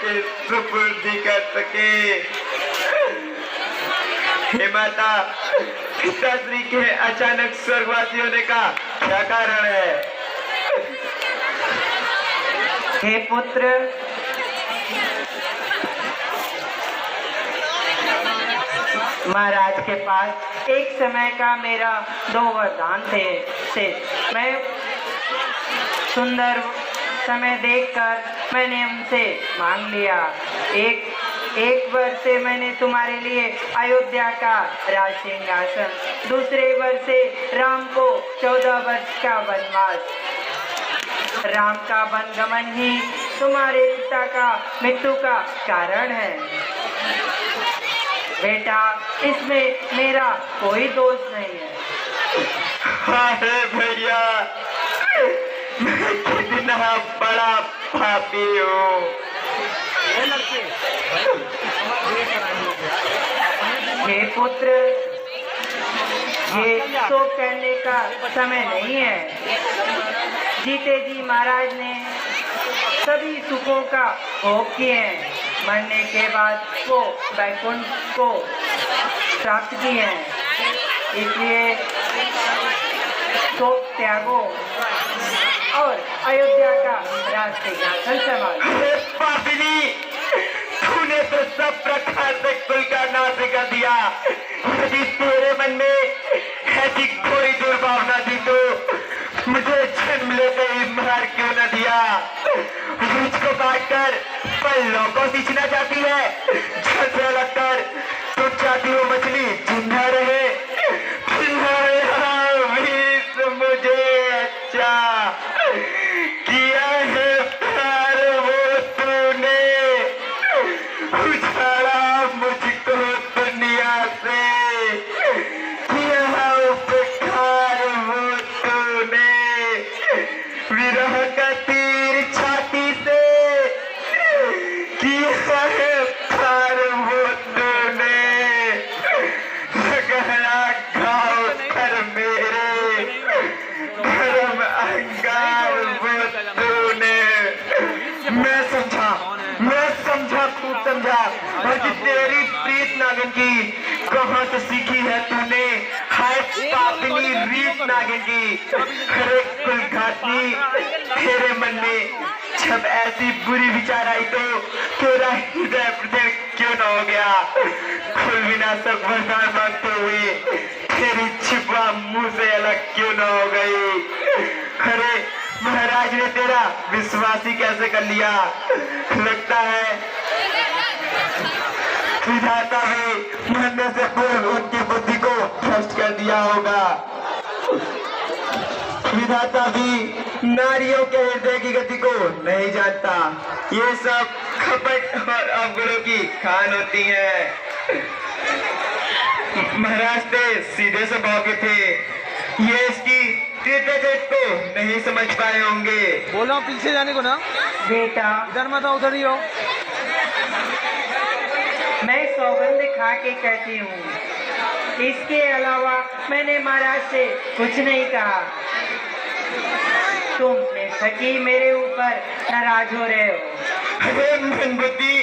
के सुपुर्द कर सके। हे माता, पिताश्री के अचानक स्वर्गवासी होने का क्या कारण है? हे पुत्र, महाराज के पास एक समय का मेरा 2 वरदान थे। मैं सुंदर समय देखकर मैंने उनसे मांग लिया। एक वर्ष से मैंने तुम्हारे लिए अयोध्या का राज सिंहासन, दूसरे वर्ष से राम को 14 वर्ष का वनवास। राम का वनगमन ही तुम्हारे पिता का मृत्यु का कारण है। बेटा, इसमें मेरा कोई दोष नहीं है। अरे भैया, मैं कितना बड़ा पापी हूँ। हे पुत्र, ये तो कहने का समय नहीं है। जीते जी महाराज ने सभी सुखों का भोग किए हैं। मरने के बाद वो वैकुंठ को प्राप्त किए हैं। इसलिए शोक त्यागो और अयोध्या का राज सिंहासन संभालो। पापिनी, तूने तो सब प्रकार से कुल का नाश कर दिया। यदि तेरे मन में ऐसी कोई दुर्भावना थी तो मुझे जन्म लेते ही मार क्यों न दिया? बीज को काटकर पल्लों को सींचना चाहती है। जल से अलग कर तू चाहती हो मछली जिंदा रहे। मुझे अच्छा किया है प्यार वो तूने, उजाड़ा मुझको दुनिया से, किया उपकार वो तूने, विरह का तीर छाती से किया है प्यार वो तूने, लगाया घाव कर मेरे धर्म अंगार वो तूने। मैं समझा खूब समझा, और कि तेरी प्रीत नागिन की कहाँ से सीखी है तूने? हाय पापिनी रीत नागिन की, हरे कुलघाती तेरे मन में जब ऐसी बुरी विचार आई तो तेरा हृदय प्रदय क्यों न हो गया? कुल विनाशक वरदान मांगते हुए तेरी छिपा मुंह से अलग क्यों न हो गई? अरे महाराज ने तेरा विश्वासी कैसे कर लिया? लगता है विधाता भी मरने से पूर्व उनकी बुद्धि को भ्रष्ट कर दिया होगा। विधाता भी नारियों के हृदय की गति को नहीं जानता। ये सब खपट और अवगुणों की खान होती है। महाराज थे सीधे स्वभाव के थे, ये इसकी तीर्थजट को नहीं समझ पाए होंगे। बोलो पीछे जाने को ना बेटा, इधर मत आओ, उधर ही हो। मैं सौगंध खा के कहती हूँ, इसके अलावा मैंने महाराज से कुछ नहीं कहा। तुम सकी मेरे ऊपर नाराज हो रहे हो। अरे मन बुद्धि,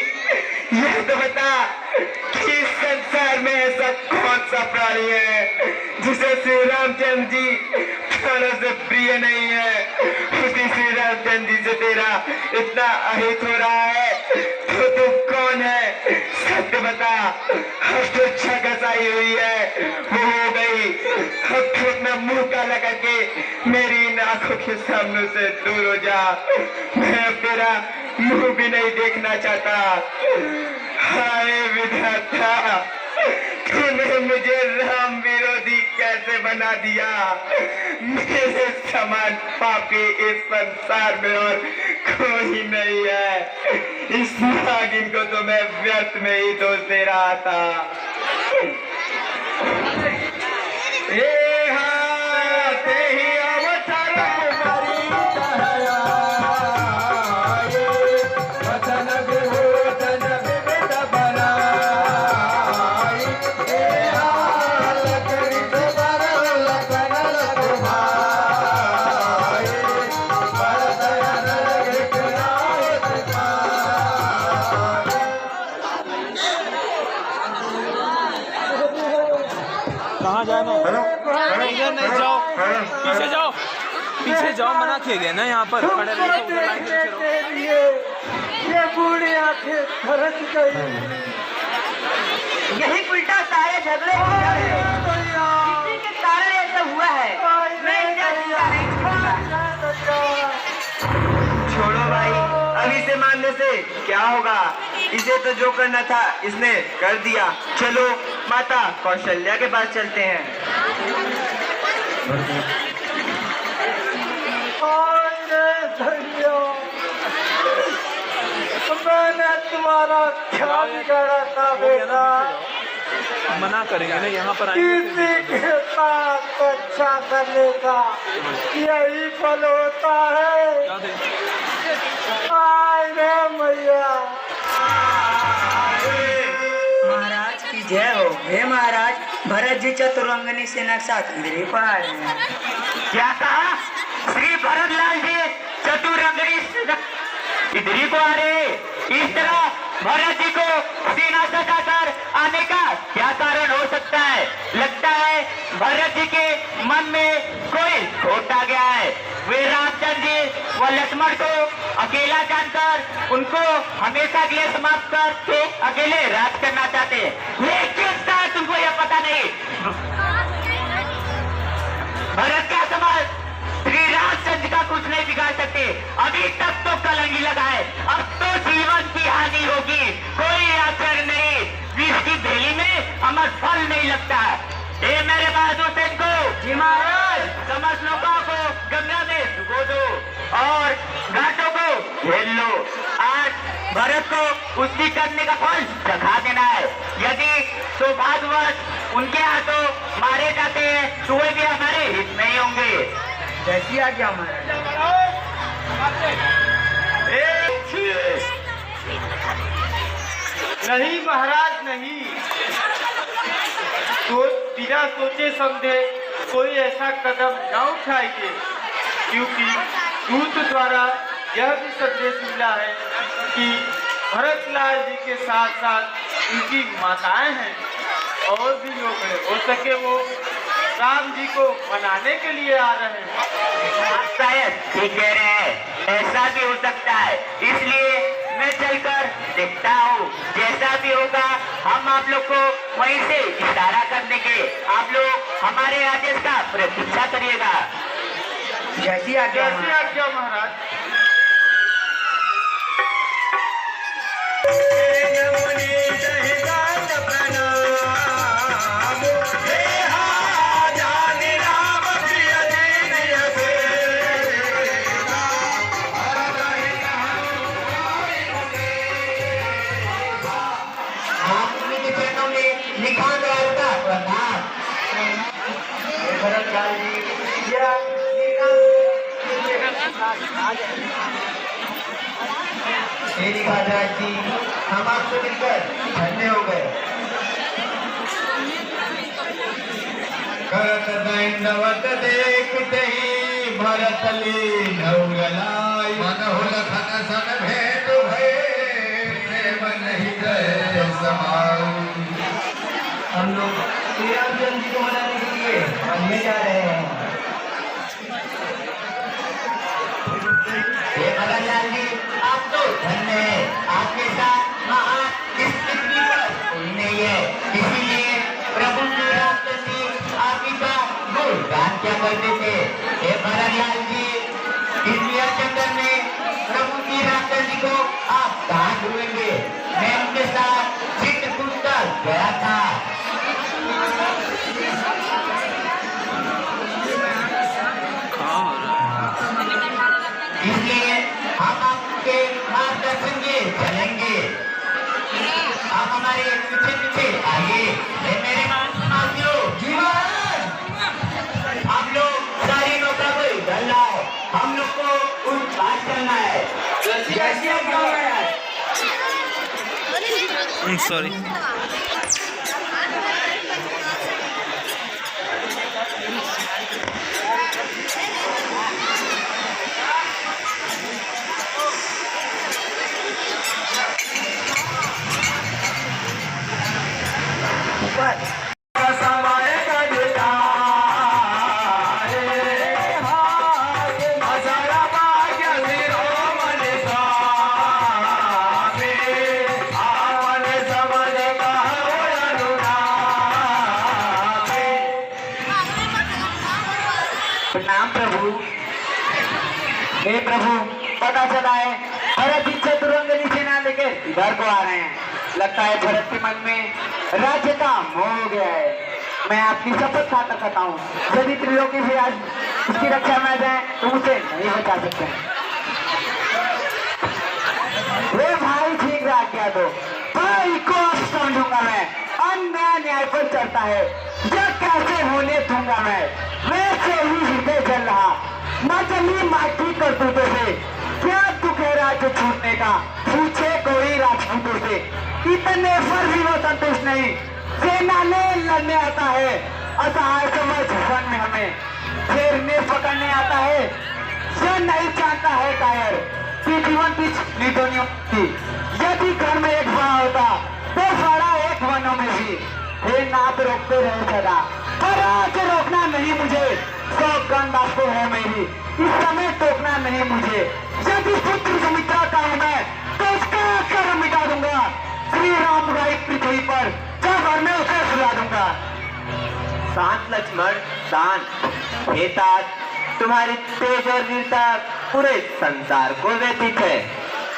यह तो बता कि इस संसार में ऐसा कौन सा प्राणी है जिसे श्री रामचंद्र जी प्राणों से प्रिय नहीं है? उसी श्री रामचंद्र जी से तेरा इतना अहित हो रहा है तो तू कौन है? सत्य बता। अब तो इच्छा घसाई हुई है वो हो गई। अब तो अपना मुंह काला करके मेरी इन आंखों के सामने से दूर हो जा। मैं अब तेरा मुंह भी नहीं देखना चाहता। हाय विधाता, तूने मुझे राम विरोधी कैसे बना दिया? मेरे समान पापी इस संसार में और कोई नहीं है। इस नागिन को तो मैं व्यर्थ में ही दोष दे रहा था। कहाँ जाना है? इधर नहीं जाओ, पीछे जाओ, पीछे जाओ, मना किया गया ना यहाँ पर खड़े रहो तो उधर लाइन के पीछे रहो। ये बूढ़ी आंखें फरस गई। यही उल्टा सारे झगड़े किसी के कारण ऐसा हुआ है। मैं नहीं छोड़ूंगा। छोड़ो भाई, अभी से मानने से क्या होगा? इसे तो जो करना था इसने कर दिया। चलो माता कौशल्या के पास चलते हैं। मैंने तुम्हारा क्या बिगाड़ा था बेटा? मना करेंगे ना यहाँ पर किसी के साथ अच्छा करने का यही फल होता है। आय रे मैया। महाराज की जय हो। हे महाराज, भरत जी चतुरंगनी सेना के साथ इंद्री पहाड़ है। क्या कहा? श्री भरतलाल जी चतुरंगनी सेना इधरी को आ रहे? इस तरह भरत जी को सेना सजाकर आने का क्या कारण हो सकता है? लगता है भरत जी के मन में कोई खोट आ गया है। वे रामचंद्र जी व लक्ष्मण को अकेला जानकर उनको हमेशा के लिए समाप्त करके अकेले राज करना चाहते हैं। लेकिन शायद तुमको यह पता नहीं, भरत का समाज श्री रामचंद्र का कुछ नहीं बिगाड़ सकते। अभी तक तो कलंगी लगा है, अब तो जीवन की हानि होगी। कोई आश्चर्य नहीं, विष की थैली में अमर फल नहीं लगता। ये मेरे बहादुर सैनिकों, जी महाराज, समस्त लोगों को गंगा में डुबो दो और घाटों को घेर लो। आज भरत को कुश्ती करने का फल चखा देना है। यदि सौभाग्यवश उनके हाथों मारे जाते हैं तो वे भी हमारे हित में ही होंगे। जैसी आ गया महाराज। नहीं महाराज नहीं, तो बिना सोचे समझे कोई ऐसा कदम न उठाइए, क्योंकि दूत द्वारा यह भी संदेश मिला है कि भरतलाल जी के साथ साथ उनकी माताएं हैं और भी लोग हैं। हो सके वो राम जी को मनाने के लिए आ रहे हैं। शायद ठीक कह रहे हैं, ऐसा भी हो सकता है। इसलिए मैं चलकर देखता हूँ, जैसा भी होगा हम आप लोग को वहीं से इशारा कर देंगे। आप लोग हमारे आदेश का प्रतीक्षा करिएगा। जैसी आज्ञा महाराज। तेरी महाराज जी, हम आपसे मिलकर धन्य हो गए। करत दैंडवत देखते ही भरत लीन उगलाई, मन हो लखन सन भेंट भये, प्रेम नहीं गए समाऊ। हम लोग श्री रामचंद्र जी को मनाने के लिए बनने जा रहे हैं। भरतलाल जी, आप तो धन्य है, आपके साथ महान इस पृथ्वी पर कोई नहीं है। इसीलिए प्रभु श्री रामचंद्र जी आप इनका गुणगान क्या करते थे। हे भरतलाल जी, इस चंद्र में प्रभु श्री रामचंद्र जी को आप कहाँ ढूंढेंगे? मैं उनके साथ चित्रकूट तक गया था। इसलिए हम आपके मार्गदर्शन के चलेंगे। आप हमारे पीछे पीछे आइए। मेरे साथियों, हम लोग सारी नौका को इधर लाओ, हम लोग को उस पार करना है। सॉरी। समाए का प्रभु। हे प्रभु, पता चला है भरत जी चतुरंगनी सेना लेकर इधर को आ रहे हैं। लगता है भरत के मन में राज्य का मोह हो गया है। मैं आपकी शपथ खाता कहता हूँ, यदि त्रिलोकी भी आज उसकी रक्षा में आ जाए तो मुझे नहीं बचा सकते हैं। वे भाई ठीक रहा क्या दो, भाई को अब समझूंगा मैं। अन्याय न्याय पर चलता है, जब कैसे होने दूंगा मैं। वैसे ही हृदय जल रहा, न जली माटी करतूतों से। क्या दुख है राज्य छूटने का, पूछे कोई राजपूतों से। इतने पर भी वो संतुष्ट नहीं, सेना ले लड़ने आता है। असहाय समझ वन में हमें फेरने पकड़ने आता है। ये नहीं जानता है कायर कि जीवन की नीतोनियों की। यदि घर में एक बड़ा होता तो बड़ा एक वनों में भी। हे नाथ रोकते रहे सदा, पर आज रोकना नहीं मुझे। सौगंध आपको है मेरी, इस समय टोकना नहीं मुझे। यदि पुत्र सुमित्रा का हूं मैं तो उसका कर्म मिटा दूंगा। श्री राम राय पृथ्वी पर जब भर में उसे सुला दूंगा। शांत लक्ष्मण शांत। हे तात, तुम्हारी तेज और वीरता पूरे संसार को व्यतीत है।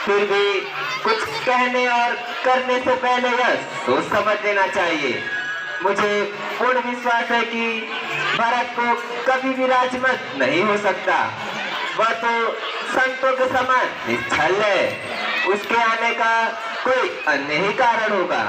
फिर भी कुछ कहने और करने से पहले यह सोच समझ लेना चाहिए। मुझे पूर्ण विश्वास है कि भारत को कभी भी राजमत नहीं हो सकता। वह तो संतों के समान निश्चल है। उसके आने का कोई अन्य ही कारण होगा।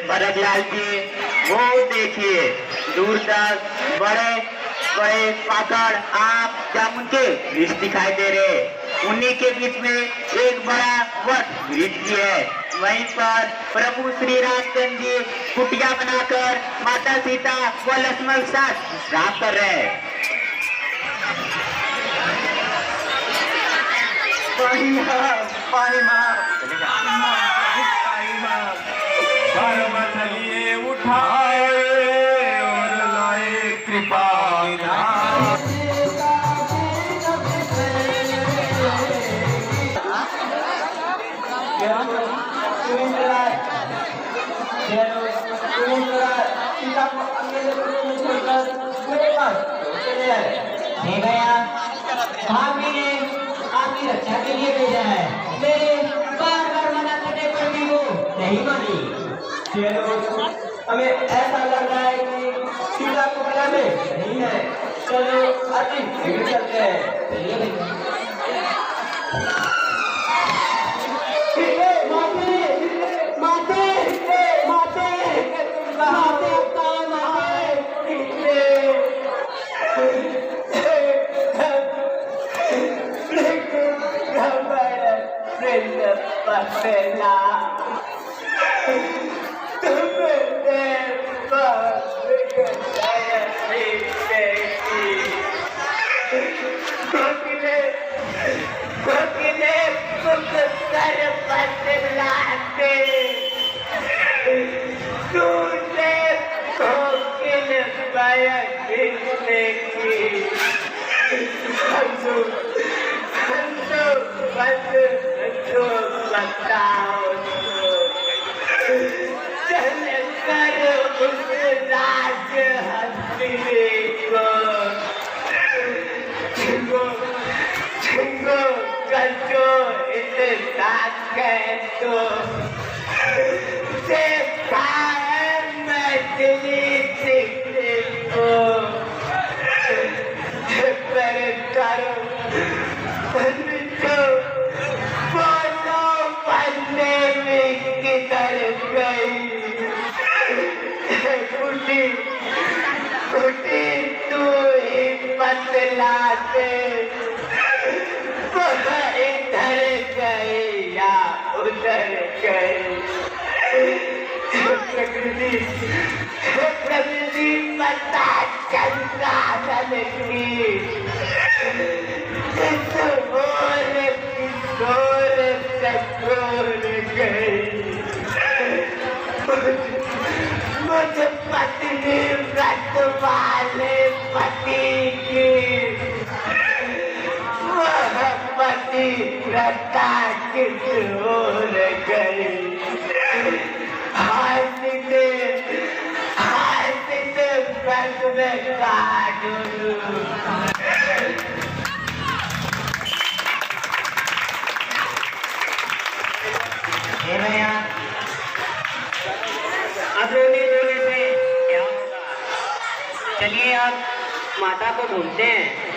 भरतलाल जी, वो देखिए दूर तक बड़े बड़े पाकड़ आप जामुन के वृक्ष दिखाई दे रहे। उन्हीं के बीच में एक बड़ा वट वृक्ष है। वहीं पर प्रभु श्री रामचंद्र जी कुटिया बनाकर माता सीता व लक्ष्मण के साथ विश्राम कर रहे हैं। चलिए उठाए और लाए कृपा। भाभी ने आपकी रक्षा के लिए भेजा है। मेरे बार बार मना करने पर भी वो नहीं मानी। हमें ऐसा लग रहा है कि सीता को बुलाने नहीं है। चलो अति शीघ्र चलते हैं। प्रकृति नहीं पता चलता लड़की किशोर चकोर गई मुझे पत्नी व्रत वाले पति की पति रता किशोर गई हंसते व्रत में काटू भैया अब रोने धोने से क्या होगा? चलिए आप माता को ढूंढते हैं।